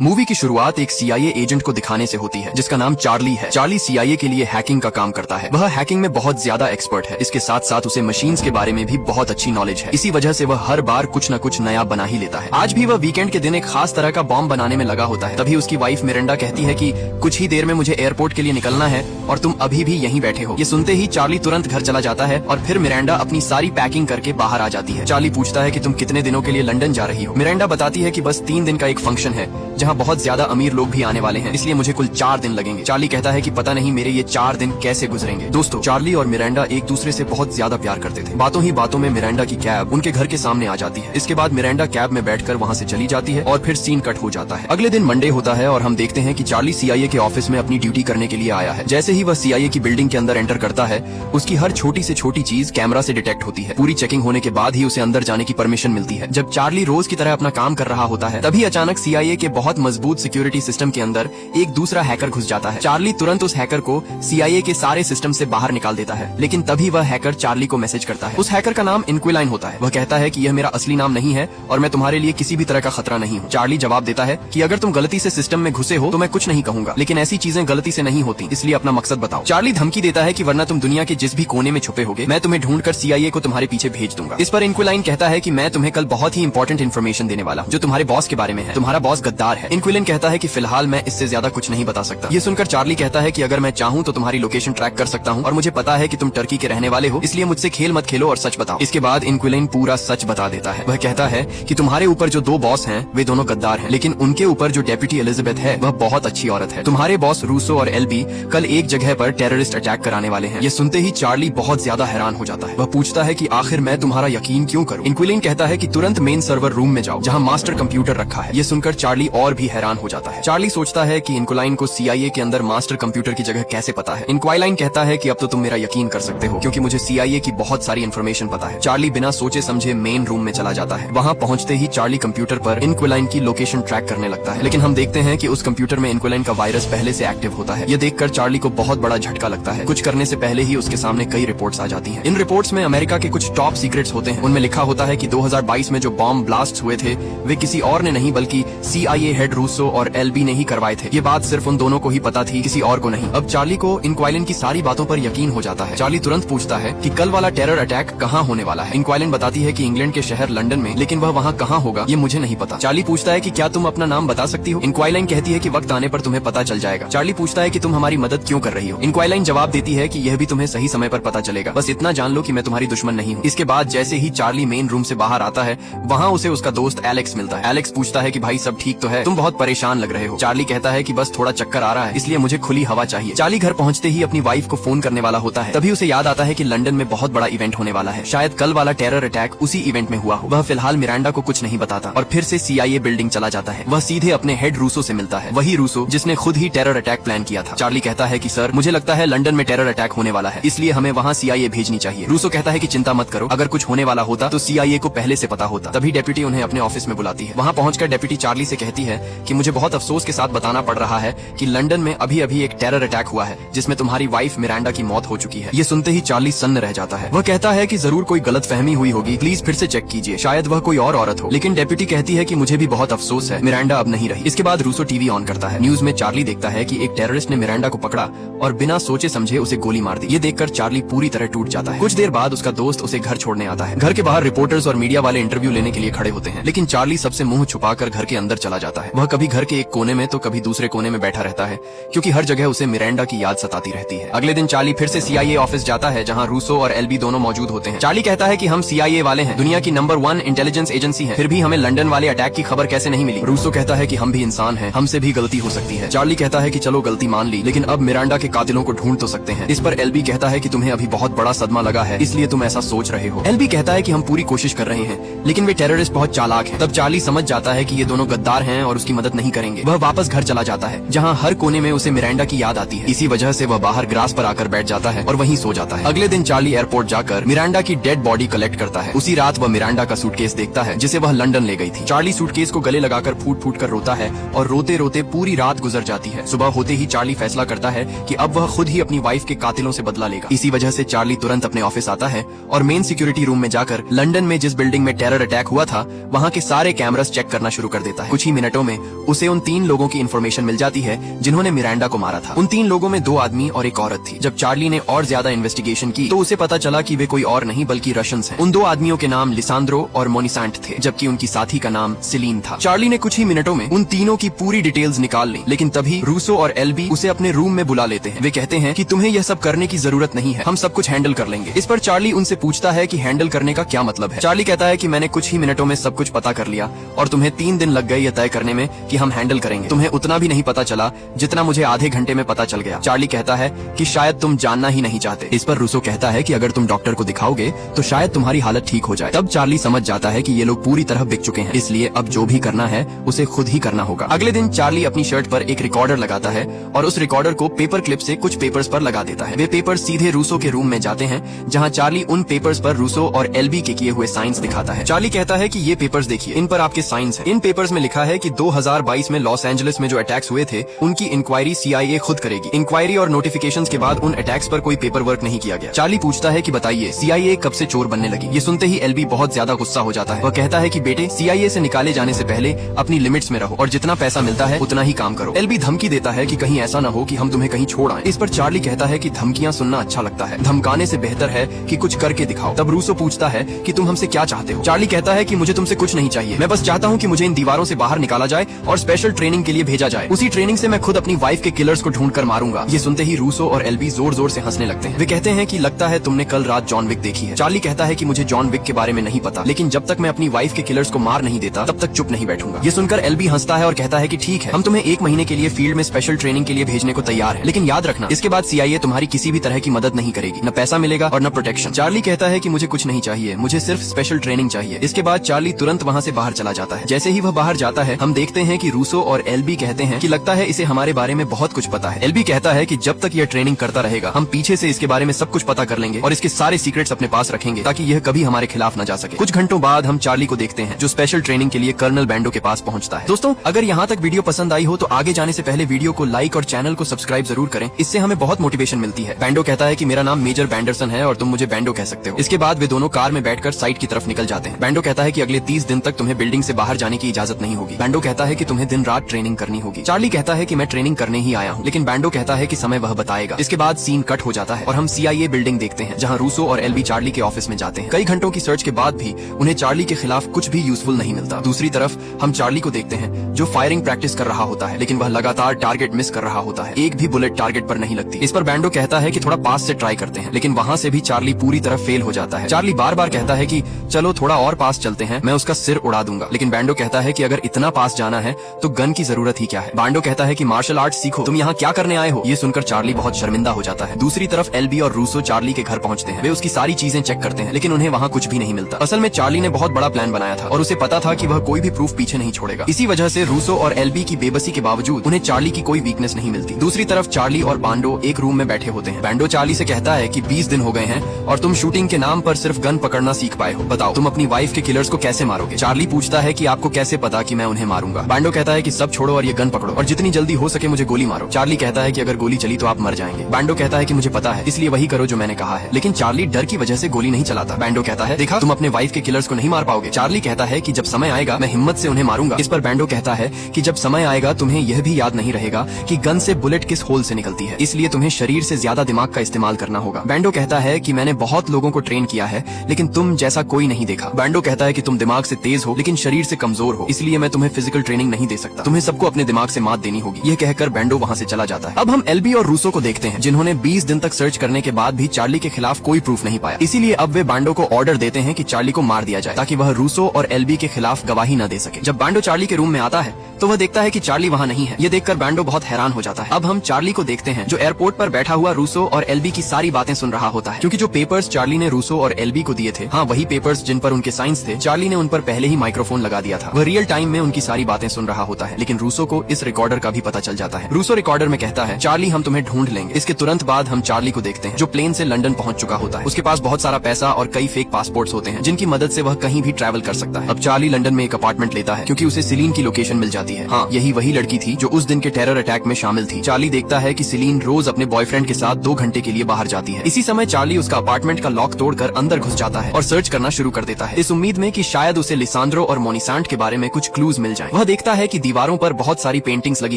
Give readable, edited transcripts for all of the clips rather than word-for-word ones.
Movie की शुरुआत एक सीआईए एजेंट को दिखाने से होती है जिसका नाम चार्ली है। चार्ली सीआईए के लिए हैकिंग का काम करता है। वह हैकिंग में बहुत ज्यादा एक्सपर्ट है। इसके साथ साथ उसे मशीन्स के बारे में भी बहुत अच्छी नॉलेज है। इसी वजह से वह हर बार कुछ न कुछ नया बना ही लेता है। आज भी वह वीकेंड के दिन एक खास तरह का बॉम्ब बनाने में लगा होता है। तभी उसकी वाइफ मिरांडा कहती है कि कुछ ही देर में मुझे एयरपोर्ट के लिए निकलना है और तुम अभी भी यहीं बैठे हो। ये सुनते ही चार्ली तुरंत घर चला जाता है और फिर मिरांडा अपनी सारी पैकिंग करके बाहर आ जाती है। चार्ली पूछता है कि तुम कितने दिनों के लिए लंदन जा रही हो। मिरांडा बताती है कि बस 3 दिन का एक फंक्शन है जहाँ बहुत ज्यादा अमीर लोग भी आने वाले हैं, इसलिए मुझे कुल 4 दिन लगेंगे। चार्ली कहता है कि पता नहीं मेरे ये 4 दिन कैसे गुजरेंगे। दोस्तों, चार्ली और मिरांडा एक दूसरे से बहुत ज्यादा प्यार करते थे। बातों ही बातों में मिरांडा की कैब उनके घर के सामने आ जाती है। इसके बाद मिरांडा कैब में बैठकर वहाँ से चली जाती है और फिर सीन कट हो जाता है। अगले दिन मंडे होता है और हम देखते हैं कि चार्ली सीआईए के ऑफिस में अपनी ड्यूटी करने के लिए आया है। जैसे ही वह सीआईए की बिल्डिंग के अंदर एंटर करता है, उसकी हर छोटी से छोटी चीज कैमरा से डिटेक्ट होती है। पूरी चेकिंग होने के बाद ही उसे अंदर जाने की परमिशन मिलती है। जब चार्ली रोज की तरह अपना काम कर रहा होता है, तभी अचानक सीआईए के बहुत मजबूत सिक्योरिटी सिस्टम के अंदर एक दूसरा हैकर घुस जाता है। चार्ली तुरंत उस हैकर को सीआईए के सारे सिस्टम से बाहर निकाल देता है, लेकिन तभी वह हैकर चार्ली को मैसेज करता है। उस हैकर का नाम इनक्विलाइन होता है। वह कहता है कि यह मेरा असली नाम नहीं है और मैं तुम्हारे लिए किसी भी तरह का खतरा नहीं हूँ। चार्ली जवाब देता है कि अगर तुम गलती से सिस्टम में घुसे हो तो मैं कुछ नहीं कहूंगा, लेकिन ऐसी चीजें गलती से नहीं होती, इसलिए अपना मकसद बताओ। चार्ली धमकी देता है कि वरना तुम दुनिया के जिस भी कोने में छुपे होगे, मैं तुम्हें ढूंढकर सीआईए को तुम्हारे पीछे भेज दूंगा। इस पर इनक्विलाइन कहता है कि मैं तुम्हें कल बहुत ही इंपॉर्टेंट इन्फॉर्मेशन देने वाला हूँ जो तुम्हारे बॉस के बारे में है। तुम्हारा बॉस गद्दार है। इनक्विलाइन कहता है कि फिलहाल मैं इससे ज्यादा कुछ नहीं बता सकता। ये सुनकर चार्ली कहता है कि अगर मैं चाहूँ तो तुम्हारी लोकेशन ट्रैक कर सकता हूँ और मुझे पता है कि तुम टर्की के रहने वाले हो, इसलिए मुझसे खेल मत खेलो और सच बताओ। इसके बाद इनक्विलाइन पूरा सच बता देता है। वह कहता है कि तुम्हारे ऊपर जो 2 बॉस हैं वे दोनों गद्दार हैं, लेकिन उनके ऊपर जो डेप्यूटी एलिजाबेथ है वह बहुत अच्छी औरत है। तुम्हारे बॉस रूसो और एल्बी कल एक जगह पर टेररिस्ट अटैक कराने वाले हैं। ये सुनते ही चार्ली बहुत ज्यादा हैरान हो जाता है। वह पूछता है कि आखिर मैं तुम्हारा यकीन क्यों करूं। इनक्विलाइन कहता है कि तुरंत मेन सर्वर रूम में जाओ जहां मास्टर कंप्यूटर रखा है। ये सुनकर चार्ली और भी हैरान हो जाता है। चार्ली सोचता है कि इनक्विलाइन को सीआईए के अंदर मास्टर कंप्यूटर की जगह कैसे पता है। इनक्विलाइन कहता है कि अब तो तुम मेरा यकीन कर सकते हो क्योंकि मुझे सीआईए की बहुत सारी इन्फॉर्मेशन पता है। चार्ली बिना सोचे समझे मेन रूम में चला जाता है। वहाँ पहुँचते ही चार्ली कंप्यूटर पर इनक्विलाइन की लोकेशन ट्रैक करने लगता है, लेकिन हम देखते हैं कि उस कंप्यूटर में इनक्विलाइन का वायरस पहले से एक्टिव होता है। ये देखकर चार्ली को बहुत बड़ा झटका लगता है। कुछ करने से पहले ही उसके सामने कई रिपोर्ट्स आ जाती हैं। इन रिपोर्ट्स में अमेरिका के कुछ टॉप सीक्रेट्स होते हैं। उनमें लिखा होता है कि 2022 में जो बॉम्ब ब्लास्ट हुए थे वे किसी और ने नहीं बल्कि सीआईए हेड रूसो और एल्बी ने ही करवाए थे। ये बात सिर्फ उन दोनों को ही पता थी, किसी और को नहीं। अब चार्ली को इनक्विलाइन की सारी बातों पर यकीन हो जाता है। चार्ली तुरंत पूछता है कि कल वाला टेरर अटैक कहाँ होने वाला है। इनक्विलाइन बताती है कि इंग्लैंड के शहर लंदन में, लेकिन वह वहाँ कहाँ होगा ये मुझे नहीं पता। चार्ली पूछता है कि क्या तुम अपना नाम बता सकती हो। इनक्विलाइन कहती है कि वक्त आने पर तुम्हें पता चल जाएगा। चार्ली पूछता है कि तुम हमारी मदद क्यों कर रही हो। इनक्विलाइन जवाब देती है कि यह भी तुम्हें सही समय पर पता चलेगा, बस इतना जान लो कि मैं तुम्हारी दुश्मन नहीं हूँ। इसके बाद जैसे ही चार्ली मेन रूम से बाहर आता है, वहाँ उसे उसका दोस्त एलेक्स मिलता है। एलेक्स पूछता है कि भाई सब ठीक तो है, तुम बहुत परेशान लग रहे हो। चार्ली कहता है कि बस थोड़ा चक्कर आ रहा है, इसलिए मुझे खुली हवा चाहिए। चार्ली घर पहुँचते ही अपनी वाइफ को फोन करने वाला होता है। तभी उसे याद आता है कि लंदन में बहुत बड़ा इवेंट होने वाला है। शायद कल वाला टेरर अटैक उसी इवेंट में हुआ हो। वह फिलहाल मिरांडा को कुछ नहीं बताता और फिर से सीआईए बिल्डिंग चला जाता है। वह सीधे अपने हेड रूसो से मिलता है, वही रूसो जिसने खुद ही टेरर अटैक प्लान किया था। चार्ली कहता है कि सर, मुझे लगता है लंदन में टेरर अटैक होने वाला है, इसलिए हमें वहाँ सीआईए भेजनी चाहिए। रूसो कहता है कि चिंता मत करो, अगर कुछ होने वाला होता तो सीआईए को पहले से पता होता। तभी डेप्यूटी उन्हें अपने ऑफिस में बुलाती है। वहाँ पहुंचकर डेप्यूटी चार्ली से कहती है कि मुझे बहुत अफसोस के साथ बताना पड़ रहा है कि लंदन में अभी अभी एक टेरर अटैक हुआ है जिसमें तुम्हारी वाइफ मिरांडा की मौत हो चुकी है। ये सुनते ही चार्ली सन्न रह जाता है। वह कहता है कि जरूर कोई गलतफहमी हुई होगी, प्लीज फिर से चेक कीजिए, शायद वह कोई और औरत हो। लेकिन डेप्यूटी कहती है कि मुझे भी बहुत अफसोस है, मिरांडा अब नहीं रही। इसके बाद रूसो टीवी ऑन करता है। न्यूज में चार्ली देखता है कि एक टेररिस्ट ने मिरांडा को पकड़ा और बिना सोचे समझे उसे गोली मार दी। ये देखकर चार्ली पूरी तरह टूट जाता है। कुछ देर बाद उसका दोस्त उसे घर छोड़ने आता है। घर के बाहर रिपोर्टर्स और मीडिया वाले इंटरव्यू लेने के लिए खड़े होते हैं, लेकिन चार्ली सबसे मुंह छुपाकर घर के अंदर चला जाता है। वह कभी घर के एक कोने में तो कभी दूसरे कोने में बैठा रहता है, क्योंकि हर जगह उसे मिरांडा की याद सताती रहती है। अगले दिन चार्ली फिर से सीआईए ऑफिस जाता है जहाँ रूसो और एल्बी दोनों मौजूद होते हैं। चार्ली कहता है कि हम सीआईए वाले हैं, दुनिया की नंबर 1 इंटेलिजेंस एजेंसी है, फिर भी हमें लंदन वाले अटैक की खबर कैसे नहीं मिली। रूसो कहता है कि हम भी इंसान हैं, हमसे भी गलती हो सकती है। चार्ली कहता है कि चलो गलती मान ली, लेकिन अब मिरांडा के कातिलों को ढूंढ तो सकते हैं। इस पर एल्बी कहता है कि तुम्हें अभी बहुत बड़ा सदमा लगा है, इसलिए तुम ऐसा सोच रहे हो। एल्बी कहता है कि हम पूरी कोशिश कर रहे हैं, लेकिन वे टेररिस्ट बहुत चालाक हैं। तब चार्ली समझ जाता है कि ये दोनों गद्दार हैं और उसकी मदद नहीं करेंगे। वह वापस घर चला जाता है जहाँ हर कोने में उसे मिरांडा की याद आती है। इसी वजह से वह बाहर ग्रास पर आकर बैठ जाता है और वहीं सो जाता है। अगले दिन चार्ली एयरपोर्ट जाकर मिरांडा की डेड बॉडी कलेक्ट करता है। उसी रात वह मिरांडा का सूटकेस देखता है जिसे वह लंदन ले गई थी। चार्ली सूटकेस को गले लगाकर फूट फूट कर रोता है और रोते रोते पूरी रात गुजर जाती है। सुबह होते ही चार्ली फैसला करता है कि अब वह खुद ही अपनी वाइफ के कातिलों से बदला लेगा। इसी वजह से चार्ली तुरंत अपने ऑफिस आता है और मेन सिक्योरिटी रूम में जाकर लंदन में जिस बिल्डिंग में टेरर अटैक हुआ था वहाँ के सारे कैमरास चेक करना शुरू कर देता है। कुछ ही मिनटों में उसे उन 3 लोगों की इन्फॉर्मेशन मिल जाती है जिन्होंने मिरांडा को मारा था। उन 3 लोगों में 2 आदमी और एक औरत थी। जब चार्ली ने और ज्यादा इन्वेस्टिगेशन की तो उसे पता चला कि वे कोई और नहीं बल्कि रशियंस हैं। उन 2 आदमियों के नाम लिसांद्रो और मोनिसेंट थे, जबकि उनकी साथी का नाम सेलिन था। चार्ली ने कुछ ही मिनटों में उन तीनों की पूरी डिटेल्स निकाल ली, लेकिन तभी रूसो और एल्बी उसे अपने रूम में बुला लेते हैं। वे कहते हैं कि तुम्हें यह सब करने की जरूरत नहीं है, हम सब कुछ हैंडल कर लेंगे। इस पर चार्ली उनसे पूछता है कि हैंडल करने का क्या मतलब है। चार्ली कहता है कि मैंने कुछ ही मिनटों में सब कुछ पता कर लिया और तुम्हें 3 दिन लग गए यह तय करने में कि हम हैंडल करेंगे। तुम्हें उतना भी नहीं पता चला जितना मुझे आधे घंटे में पता चल गया। चार्ली कहता है कि शायद तुम जानना ही नहीं चाहते। इस पर रूसो कहता है कि अगर तुम डॉक्टर को दिखाओगे तो शायद तुम्हारी हालत ठीक हो जाए। तब चार्ली समझ जाता है कि ये लोग पूरी तरह बिक चुके हैं, इसलिए अब जो भी करना है उसे खुद ही करना होगा। अगले दिन चार्ली अपनी शर्ट पर एक रिकॉर्डर लगाता है और उस रिकॉर्डर को पेपर क्लिप से कुछ पेपर्स पर लगा देता है। वे पेपर सीधे रूसो के रूम में जाते हैं, जहाँ चार्ली उन पेपर्स पर रूसो और एल्बी के किए हुए साइंस दिखाता है। चार्ली कहता है कि ये पेपर्स देखिए, इन पर आपके साइंस हैं। इन पेपर्स में लिखा है कि 2022 में लॉस एंजलिस में जो अटैक्स हुए थे उनकी इंक्वायरी CIA खुद करेगी। इंक्वायरी और नोटिफिकेशंस के बाद उन अटैक्स पर कोई पेपर वर्क नहीं किया गया। चार्ली पूछता है कि बताइए CIA कब से चोर बनने लगी। ये सुनते ही एल्बी बहुत ज्यादा गुस्सा हो जाता है। वह कहता है कि बेटे, CIA से निकाले जाने से पहले अपनी लिमिट्स में रहो और जितना पैसा मिलता है उतना ही काम करो। एल्बी धमकी देता है कि कहीं ऐसा न हो कि हम तुम्हें कहीं छोड़ आए। इस पर चार्ली कहता है कि धमकियां सुनना अच्छा लगता है, धमकाने से बेहतर है कि कुछ करके दिखाओ। तब रूसो पूछता है कि तुम हमसे क्या चाहते हो। चार्ली कहता है कि मुझे तुमसे कुछ नहीं चाहिए, मैं बस चाहता हूँ कि मुझे इन दीवारों से बाहर निकाला जाए और स्पेशल ट्रेनिंग के लिए भेजा जाए। उसी ट्रेनिंग से मैं खुद अपनी वाइफ के किलर्स को ढूंढ कर मारूंगा। ये सुनते ही रूसो और एल्बी जोर जोर से हंसने लगते हैं। वे कहते हैं कि लगता है तुमने कल रात जॉन विक देखी है। चार्ली कहता है कि मुझे जॉन विक के बारे में नहीं पता, लेकिन जब तक मैं अपनी वाइफ के किलर्स को मार नहीं देता तब तक चुप नहीं बैठूंगा। ये सुनकर एल्बी हंसता है और कहता है कि ठीक है, हम तुम्हें 1 महीने के लिए फील्ड में स्पेशल ट्रेनिंग के लिए भेजने को तैयार है, लेकिन याद रखना इसके बाद CIA तुम्हारी किसी भी तरह की मदद नहीं करेगी, न पैसा मिलेगा और न प्रोटेक्शन। चार्ली कहता है कि मुझे कुछ नहीं चाहिए, मुझे सिर्फ स्पेशल ट्रेनिंग चाहिए। इसके बाद चार्ली तुरंत वहाँ से बाहर चला जाता है। जैसे ही वह बाहर जाता है हम देखते हैं कि रूसो और एल्बी कहते हैं कि लगता है इसे हमारे बारे में बहुत कुछ पता है। एल्बी कहता है कि जब तक यह ट्रेनिंग करता रहेगा हम पीछे से इसके बारे में सब कुछ पता कर लेंगे और इसके सारे सीक्रेट्स अपने पास रखेंगे ताकि यह कभी हमारे खिलाफ न जा सके। कुछ घंटों बाद हम चार्ली को देखते हैं जो स्पेशल ट्रेनिंग के लिए कर्नल बैंडो के पास पहुंचता है। दोस्तों, अगर यहाँ तक वीडियो पसंद आई हो तो आगे जाने से पहले वीडियो को लाइक और चैनल को सब्सक्राइब जरूर करें, इससे हमें बहुत मोटिवेशन मिलती है। बैंडो कहता है कि मेरा नाम मेजर बैंडरसन है और तुम मुझे बैंडो कह सकते हो। इसके बाद वे दोनों कार में बैठकर साइट की तरफ निकल जाते हैं। बैंडो कहता है कि अगले 30 दिन तक तुम्हें बिल्डिंग से बाहर जाने की इजाजत नहीं होगी। बैंडो कहता है कि तुम्हें दिन रात ट्रेनिंग करनी होगी। चार्ली कहता है कि मैं ट्रेनिंग करने ही आया हूँ, लेकिन बैंडो कहता है कि समय वह बताएगा। इसके बाद सीन कट हो जाता है और हम CIA बिल्डिंग देखते हैं जहाँ रूसो और एल्बी चार्ली के ऑफिस में जाते हैं। कई घंटों की सर्च के बाद भी उन्हें चार्ली के खिलाफ कुछ भी यूजफुल नहीं मिलता। दूसरी तरफ हम चार्ली को देखते हैं जो फायरिंग प्रैक्टिस कर रहा होता है, लेकिन वह लगातार टारगेट मिस कर रहा होता है, एक भी बुलेट टारगेट पर नहीं लगती। इस पर बैंडो कहता है कि थोड़ा पास से ट्राई करते हैं, लेकिन वहाँ से भी चार्ली पूरी तरह फेल हो जाता है। चार्ली बार बार कहता है कि चलो थोड़ा और पास चलते हैं, मैं उसका सिर उड़ा दूंगा, लेकिन बैंडो कहता है कि अगर इतना पास जाना है तो गन की जरूरत ही क्या है। बैंडो कहता है कि मार्शल आर्ट सीखो, तुम यहाँ क्या करने आए हो। ये सुनकर चार्ली बहुत शर्मिंदा हो जाता है। दूसरी तरफ एल्बी और रूसो चार्ली के घर पहुंचते हैं। वे उसकी सारी चीजें चेक करते हैं, लेकिन उन्हें वहाँ कुछ भी नहीं मिलता। असल में चार्ली ने बहुत बड़ा प्लान बनाया था और उसे पता था कि वह कोई भी प्रूफ पीछे नहीं छोड़ेगा। इसी वजह से रूसो और एल्बी की बेबसी के बावजूद उन्हें चार्ली की कोई वीकनेस नहीं मिलती। दूसरी तरफ चार्ली और बांडो एक रूम में बैठे होते हैं। बैंडो चार्ली से कहता है कि 20 दिन हो गए हैं और तुम शूटिंग के नाम पर सिर्फ गन पकड़ना सीख पाए हो, बताओ तुम अपनी वाइफ के किलर्स को कैसे मारोगे। चार्ली पूछता है कि आपको कैसे पता कि मैं उन्हें मारूंगा। बैंडो कहता है कि सब छोड़ो और ये गन पकड़ो और जितनी जल्दी हो सके मुझे गोली मारो। चार्ली कहता है कि अगर गोली चली तो आप मर जाएंगे। बैंडो कहता है कि मुझे पता है, इसलिए वही करो जो मैंने कहा है, लेकिन चार्ली डर की वजह से गोली नहीं चलाता। बैंडो कहता है देखा, तुम अपने वाइफ के किलर्स को नहीं मार पाओगे। चार्ली कहता है कि जब समय आएगा मैं हिम्मत से उन्हें मारूंगा। इस पर बैंडो कहता है कि जब समय आएगा तुम्हें यह भी याद नहीं रहेगा कि गन से बुलेट किस होल से निकलती है, इसलिए तुम्हें शरीर से ज्यादा दिमाग का इस्तेमाल करना होगा। बैंडो कहता है कि मैंने बहुत लोगों को ट्रेन किया है लेकिन तुम जैसा कोई नहीं देखा। बैंडो कहता है कि तुम दिमाग से तेज हो लेकिन शरीर से कमजोर हो, इसलिए मैं तुम्हें फिजिकल ट्रेनिंग नहीं दे सकता, तुम्हें सबको अपने दिमाग से मात देनी होगी। यह कहकर बैंडो वहाँ से चला जाता है। अब हम एल्बी और रूसो को देखते हैं जिन्होंने 20 दिन तक सर्च करने के बाद भी चार्ली के खिलाफ कोई प्रूफ नहीं पाया, इसीलिए अब वे बैंडो को ऑर्डर देते हैं कि चार्ली को मार दिया जाए ताकि वह रूसो और एल्बी के खिलाफ गवाही न दे सके। जब बैंडो चार्ली के रूम में आता है तो वह देखता है कि चार्ली वहाँ नहीं है। ये देखकर बैंडो बहुत हैरान हो जाता है। अब हम चार्ली को देखते हैं जो एयरपोर्ट पर बैठा हुआ रूसो और एल्बी की सारी बातें सुन रहा होता है, क्योंकि जो पेपर्स चार्ली ने रूसो और एल्बी को दिए थे, हाँ वही पेपर्स जिन पर उनके साइंस थे, चार्ली ने उन पर पहले ही माइक्रोफोन लगा दिया था। वह रियल टाइम में उनकी सारी बातें सुन रहा होता है, लेकिन रूसो को इस रिकॉर्डर का भी पता चल जाता है। रूसो रिकॉर्डर में कहता है चार्ली हम तुम्हें ढूंढ लेंगे। इसके तुरंत बाद हम चार्ली को देखते हैं जो प्लेन से लंदन पहुंच चुका होता है। उसके पास बहुत सारा पैसा और कई फेक पासपोर्ट्स होते हैं जिनकी मदद से वह कहीं भी ट्रैवल कर सकता है। अब चार्ली लंदन में एक अपार्टमेंट लेता है क्योंकि उसे सेलिन की लोकेशन मिल जाती है। हाँ, यही वही लड़की थी जो उस दिन के टेरर अटैक में शामिल थी। चार्ली देखता है कि सेलिन रोज अपने बॉयफ्रेंड के साथ 2 घंटे के लिए बाहर जाती है। इसी समय चार्ली उसका अपार्टमेंट का लॉक तोड़कर अंदर घुस जाता है और सर्च करना शुरू कर देता है, इस उम्मीद में कि शायद उसे लिसांद्रो और मोनिसेंट के बारे में कुछ क्लूज मिल जाएं। वह देखता है कि दीवारों पर बहुत सारी पेंटिंग्स लगी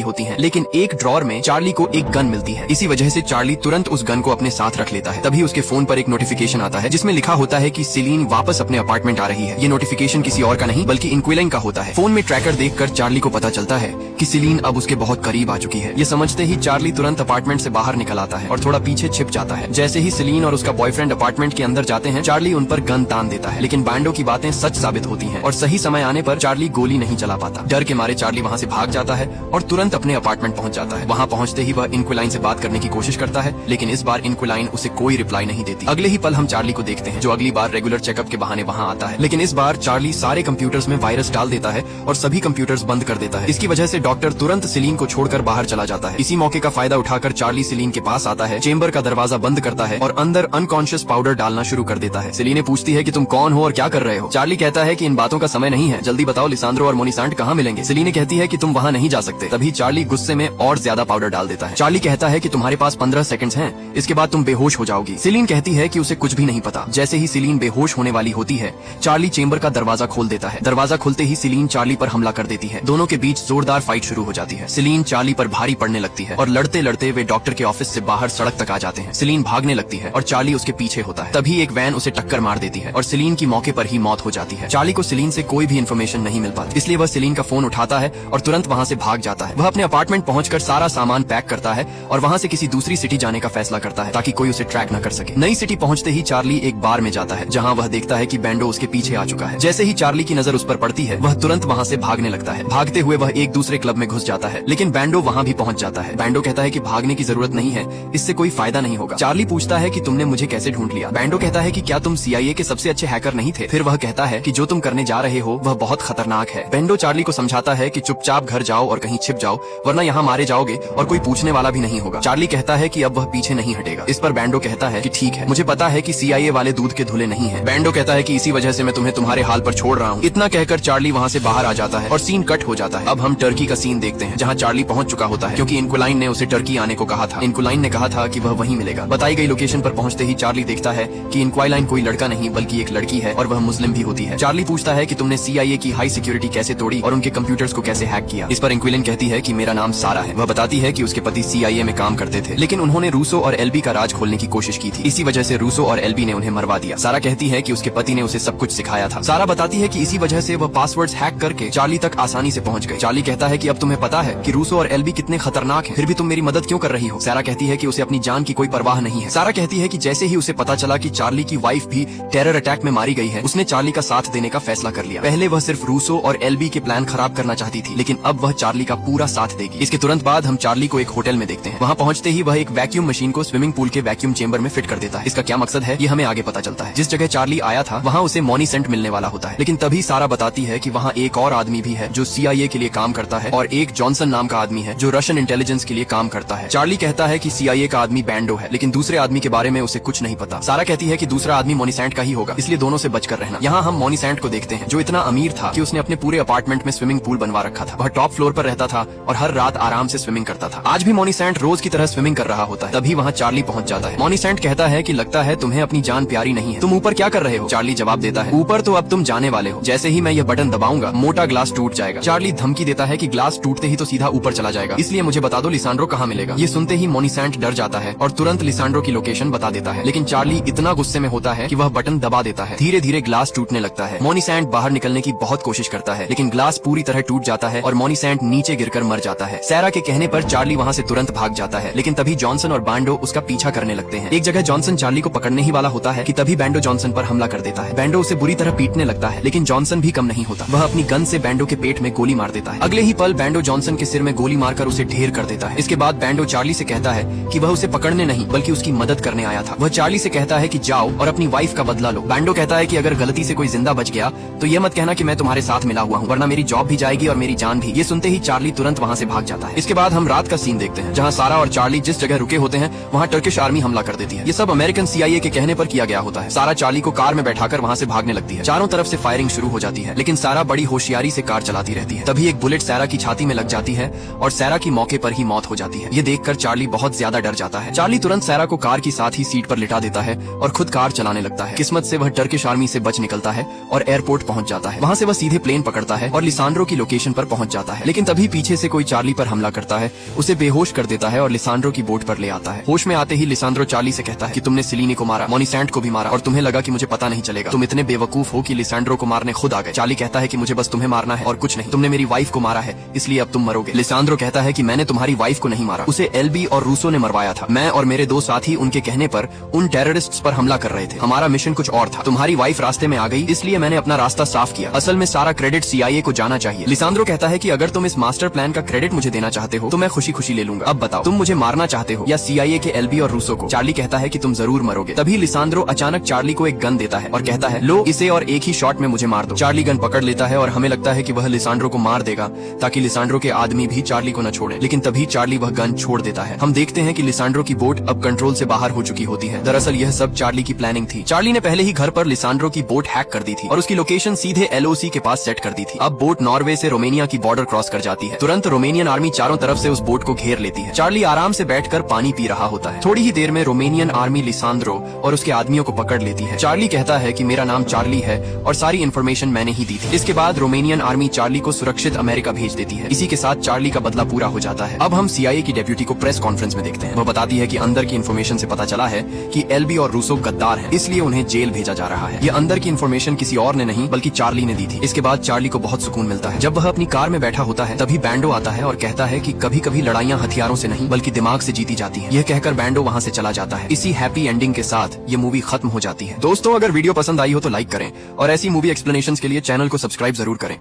होती हैं, लेकिन एक ड्रॉर में चार्ली को एक गन मिलती है। इसी वजह से चार्ली तुरंत उस गन को अपने साथ रख लेता है। तभी उसके फोन पर एक नोटिफिकेशन आता है जिसमें लिखा होता है कि सीलीन वापस अपने अपार्टमेंट आ रही है। ये नोटिफिकेशन किसी और का नहीं बल्कि इंक्विलाइन का होता है। फोन में ट्रैकर देखकर चार्ली को पता चलता है कि सीलीन अब उसके बहुत करीब आ चुकी है। ये समझते ही चार्ली तुरंत अपार्टमेंट से बाहर निकल आता है और थोड़ा पीछे छिप जाता है। जैसे ही सीलीन और उसका बॉयफ्रेंड अपार्टमेंट के अंदर जाते हैं, चार्ली उन पर गन तान देता है, लेकिन बैंडो की बातें सच साबित होती हैं और सही समय आने पर चार्ली गोली नहीं चला पाता। डर के मारे चार्ली वहाँ से भाग जाता है और तुरंत अपने अपार्टमेंट पहुँच जाता है। वहाँ पहुँचते ही वह इंक्विलाइन से बात करने की कोशिश करता है, लेकिन इस बार इंक्विलाइन उसे कोई रिप्लाई नहीं देती। अगले ही पल हम चार्ली को देखते हैं जो अगली बार रेगुलर चेकअप के बहाने वहाँ आता है, लेकिन इस बार चार्ली सारे कंप्यूटर्स में वायरस डाल देता है और सभी कंप्यूटर्स बंद कर देता है। इसकी वजह से डॉक्टर तुरंत सीलीन को छोड़कर बाहर चला जाता है। इसी मौके का फायदा उठाकर चार्ली सीलीन के पास आता है, चेंबर का दरवाजा बंद करता है और अंदर अनकॉन्शियस पाउडर डालना शुरू कर देता है। सीलीन पूछती है कि तुम कौन हो और क्या कर रहे हो। चार्ली कहता है कि इन बातों का समय नहीं है, जल्दी बताओ लिसांड्रो और मोनिसांट कहाँ मिलेंगे। सीलीन कहती है कि तुम वहाँ नहीं जा सकते। तभी चार्ली गुस्से में और ज्यादा पाउडर डाल देता है। चार्ली कहता है कि तुम्हारे पास 15 सेकंड्स हैं, इसके बाद तुम बेहोश हो जाओगी। सीलीन कहती है कि उसे कुछ भी नहीं पता। जैसे ही सीलीन बेहोश होने वाली होती है, चार्ली चेंबर का दरवाजा खोल देता है। दरवाजा खुलते ही सीलीन चार्ली पर हमला कर देती है। दोनों के बीच जोरदार फाइट शुरू हो जाती है। सीलीन चार्ली पर भारी पड़ने लगती है और लड़ते लड़ते वे डॉक्टर के ऑफिस से बाहर सड़क तक आ जाते हैं। सीलीन भागने लगती है और चार्ली उसके पीछे होता है। तभी एक वैन उसे टक्कर मार देती है और सीलीन की मौके पर ही मौत हो जाती है। चार्ली को सीलीन से कोई भी इन्फॉर्मेशन नहीं मिल पाती, इसलिए वह सीलीन का फोन उठाता है और तुरंत वहाँ से भाग जाता है। वह अपने अपार्टमेंट पहुंचकर सारा सामान पैक करता है और वहाँ से किसी दूसरी सिटी जाने का फैसला करता है ताकि कोई उसे ट्रैक न कर सके। नई सिटी पहुंचते ही चार्ली एक बार में जाता है जहाँ वह देखता है कि बैंडो उसके पीछे आ चुका है। जैसे ही चार्ली की नजर उस पर पड़ती है, वह तुरंत वहाँ से भागने लगता है। भागते हुए वह एक दूसरे क्लब में घुस जाता है, लेकिन बैंडो वहाँ भी पहुँच जाता है। बैंडो कहता है कि भागने की जरूरत नहीं है, इससे कोई फायदा नहीं होगा। चार्ली पूछता है कि तुमने मुझे कैसे ढूंढ लिया। बैंडो कहता है कि क्या तुम CIA के सबसे अच्छे हैकर नहीं थे। फिर वह कहता है कि जो तुम करने जा रहे हो वह बहुत खतरनाक है। बैंडो चार्ली को समझाता है कि चुपचाप घर जाओ और कहीं छिप जाओ, वरना यहाँ मारे जाओगे और कोई पूछने वाला भी नहीं होगा। चार्ली कहता है कि अब वह पीछे नहीं हटेगा। इस पर बैंडो कहता है कि ठीक है, मुझे पता है कि CIA वाले दूध के धुले नहीं है। बैंडो कहता है कि इसी वजह से मैं तुम्हें तुम्हारे हाल पर छोड़ रहा हूँ। इतना कहकर चार्ली वहाँ से बाहर आ जाता है और सीन कट हो जाता है। अब हम टर्की का सीन देखते हैं जहाँ चार्ली पहुँच चुका होता है, क्योंकि इंक्विलाइन ने उसे टर्की आने को कहा था। इंक्विलाइन ने कहा था कि वह वहीं मिलेगा। बताई गई लोकेशन पर पहुँचते ही चार्ली देखता है कि इंक्विलाइन कोई लड़का नहीं बल्कि एक लड़की है और वह मुस्लिम भी होती है। चार्ली पूछता है कि तुमने CIA की हाई सिक्योरिटी कैसे तोड़ी और उनके कंप्यूटर्स को कैसे हैक किया। इस पर इंक्विलाइन कहती है कि मेरा नाम सारा है। वह बताती है कि उसके पति CIA में काम करते थे, लेकिन उन्होंने रूसो और LB का राज खोलने की कोशिश की थी। इसी वजह से रूसो और LB ने उन्हें मरवा दिया। सारा कहती है कि उसके पति ने उसे सब कुछ सिखाया था। सारा बताती है कि इसी वजह से वह पासवर्ड्स हैक करके चार्ली तक आसानी से पहुंच गए। चार्ली कहता है कि अब तुम्हें पता है कि रूसो और LB कितने खतरनाक हैं, फिर भी तुम मेरी मदद क्यों कर रही हो। सारा कहती है कि उसे अपनी जान की कोई परवाह नहीं है। सारा कहती है कि जैसे ही उसे पता चला कि चार्ली की वाइफ भी टेरर अटैक में मारी गई है, उसने चार्ली का साथ देने का फैसला कर लिया। पहले वह सिर्फ रूसो और LB के प्लान खराब करना चाहती थी, लेकिन अब वह चार्ली का पूरा साथ देगी। इसके तुरंत बाद हम चार्ली को एक होटल में देखते हैं। वहाँ पहुँचते ही वह एक वैक्यूम मशीन को स्विमिंग पूल के वैक्यूम चेंबर में फिट कर देता है। इसका क्या मकसद है ये हमें आगे पता चलता है। जिस जगह चार्ली आया था वहाँ उसे मोनिसेंट मिलने वाला होता है, लेकिन तभी सारा बताती है कि वहाँ एक और आदमी भी है जो CIA के लिए काम करता है और एक जॉनसन नाम का आदमी है जो रशियन इंटेलिजेंस के लिए काम करता है। चार्ली कहता है कि CIA का आदमी बैंडो है, लेकिन दूसरे आदमी के बारे में उसे कुछ नहीं पता। सारा कहती है कि दूसरा आदमी मोनिसेंट का ही होगा, इसलिए दोनों से बचकर रहना। यहाँ हम मोनिसेंट को देखते हैं जो इतना अमीर था कि उसने अपने पूरे अपार्टमेंट में स्विमिंग पूल बनवा रखा था। वह टॉप फ्लोर पर रहता था और हर रात आराम से स्विमिंग करता था। आज भी मोनिसेंट रोज की तरह स्विमिंग कर रहा होता है। तभी वहाँ चार्ली पहुँच जाता है। मोनिसेंट कहता है कि लगता है तुम्हें अपनी जान प्यारी नहीं है, तुम ऊपर क्या कर रहे हो। चार्ली जवाब देता है ऊपर तो अब तुम जाने वाले हो, जैसे ही मैं यह बटन दबाऊंगा मोटा ग्लास टूट जाएगा। चार्ली धमकी देता है कि ग्लास टूटते ही तो सीधा ऊपर चला जाएगा, इसलिए मुझे बता दो लिसांड्रो कहाँ मिलेगा। ये सुनते ही मोनिसेंट डर जाता है और तुरंत लिसांड्रो की लोकेशन बता देता है, लेकिन चार्ली इतना गुस्से में होता है कि वह बटन दबा देता है। धीरे धीरे ग्लास टूटने लगता है। मोनिसेंट बाहर निकलने की बहुत कोशिश करता है, लेकिन ग्लास पूरी तरह टूट जाता है और मोनिसेंट नीचे गिरकर मर जाता है। सारा के कहने पर चार्ली वहाँ से तुरंत भाग जाता है, लेकिन तभी जॉनसन और बैंडो उसका पीछा करने लगते हैं। एक जगह जॉनसन चार्ली को पकड़ने ही वाला होता है कि तभी बैंडो जॉनसन पर हमला कर देता है। बैंडो उसे बुरी तरह पीटने लगता है, लेकिन जॉनसन भी कम नहीं होता। वह अपनी गन से बैंडो के पेट में गोली मार देता है। अगले ही पल बैंडो जॉनसन के सिर में गोली मारकर उसे ढेर कर देता है। इसके बाद बैंडो चार्ली से कहता है कि वह उसे पकड़ने नहीं बल्कि उसकी मदद करने आया था। वह चार्ली से कहता है कि जाओ और अपनी वाइफ का बदला लो। बैंडो कहता है कि अगर गलती से कोई जिंदा बच गया तो यह मत कहना कि मैं तुम्हारे साथ मिला हुआ हूँ, वरना मेरी जॉब भी जाएगी और मेरी जान भी। ये सुनते ही चार्ली तुरंत वहाँ से भाग जाता है। इसके बाद हम रात का सीन देखते हैं जहाँ सारा और चार्ली जिस जगह रुके होते हैं वहाँ टर्किश आर्मी हमला कर देती है। ये सब अमेरिकन CIA के कहने पर किया गया होता है। सारा चार्ली को कार में बैठाकर वहाँ से भागने लगती है। चारों तरफ से फायरिंग शुरू हो जाती है, लेकिन सारा बड़ी होशियारी से कार चलाती रहती है। तभी एक बुलेट सारा की छाती में लग जाती है और सारा की मौके पर ही मौत हो जाती है। ये देखकर चार्ली बहुत ज्यादा डर जाता है। चार्ली तुरंत सारा को कार की साथ ही सीट पर लिटा देता है और खुद कार चलाने लगता है। किस्मत से वह टर्किश आर्मी से बच निकलता है और एयरपोर्ट पहुंच जाता है। वहाँ से वह सीधे प्लेन पकड़ता है और लिसांड्रो लिसांड्रो की लोकेशन पर पहुंच जाता है। लेकिन तभी पीछे से कोई चार्ली पर हमला करता है, उसे बेहोश कर देता है और लिसांड्रो की बोट पर ले आता है। होश में आते ही लिसांड्रो चार्ली से कहता है कि तुमने सेलिनी को मारा, मोनिसेंट को भी मारा और तुम्हें लगा कि मुझे पता नहीं चलेगा। तुम इतने बेवकूफ हो कि लिसांड्रो को मारने खुद आ गए। चार्ली कहता है कि मुझे बस तुम्हें मारना है और कुछ नहीं। तुमने मेरी वाइफ को मारा है, इसलिए अब तुम मरोगे। लिसांड्रो कहता है कि मैंने तुम्हारी वाइफ को नहीं मारा, उसे एलबी और रूसो ने मरवाया था। मैं और मेरे दो साथी उनके कहने पर उन टेररिस्ट्स पर हमला कर रहे थे। हमारा मिशन कुछ और था। तुम्हारी वाइफ रास्ते में आ गई, इसलिए मैंने अपना रास्ता साफ किया। असल में सारा क्रेडिट सीआईए को जाना चाहिए। लिसांड्रो कहता है कि अगर तुम इस मास्टर प्लान का क्रेडिट मुझे देना चाहते हो तो मैं खुशी खुशी ले लूंगा। अब बताओ, तुम मुझे मारना चाहते हो या सीआईए के एलबी और रूसो को? चार्ली कहता है कि तुम जरूर मरोगे। तभी लिसांड्रो अचानक चार्ली को एक गन देता है और कहता है, लो इसे और एक ही शॉट में मुझे मार दो। चार्ली गन पकड़ लेता है और हमें लगता है कि वह लिसांड्रो को मार देगा ताकि लिसांड्रो के आदमी भी चार्ली को न छोड़े। लेकिन तभी चार्ली वह गन छोड़ देता है। हम देखते हैं कि लिसांड्रो की बोट अब कंट्रोल से बाहर हो चुकी होती है। दरअसल यह सब चार्ली की प्लानिंग थी। चार्ली ने पहले ही घर पर लिसांड्रो की बोट हैक कर दी थी और उसकी लोकेशन सीधे एलओसी के पास सेट कर दी थी। अब बोट नॉर्वे से रोमानिया की बॉर्डर क्रॉस कर जाती है। तुरंत रोमानियन आर्मी चारों तरफ से उस बोट को घेर लेती है। चार्ली आराम से बैठकर पानी पी रहा होता है। थोड़ी ही देर में रोमानियन आर्मी लिसांड्रो और उसके आदमियों को पकड़ लेती है। चार्ली कहता है कि मेरा नाम चार्ली है और सारी इन्फॉर्मेशन मैंने ही दी थी। इसके बाद रोमानियन आर्मी चार्ली को सुरक्षित अमेरिका भेज देती है। इसी के साथ चार्ली का बदला पूरा हो जाता है। अब हम सीआईए की डेप्यूटी को प्रेस कॉन्फ्रेंस में देखते हैं। वह बताती है कि अंदर की इन्फॉर्मेशन से पता चला है कि एलबी और रूसो गद्दार हैं, इसलिए उन्हें जेल भेजा जा रहा है। ये अंदर की इन्फॉर्मेशन किसी और ने नहीं बल्कि चार्ली ने दी थी। इसके बाद चार्ली को बहुत सुकून मिलता है। जब वह अपनी कार में बैठा होता है तभी बैंडो आता है और कहता है कि कभी कभी लड़ाइयाँ हथियारों से नहीं बल्कि दिमाग से जीती जाती हैं। यह कहकर बैंडो वहाँ से चला जाता है। इसी हैप्पी एंडिंग के साथ ये मूवी खत्म हो जाती है। दोस्तों, अगर वीडियो पसंद आई हो तो लाइक करें और ऐसी मूवी एक्सप्लेनेशंस के लिए चैनल को सब्सक्राइब जरूर करें।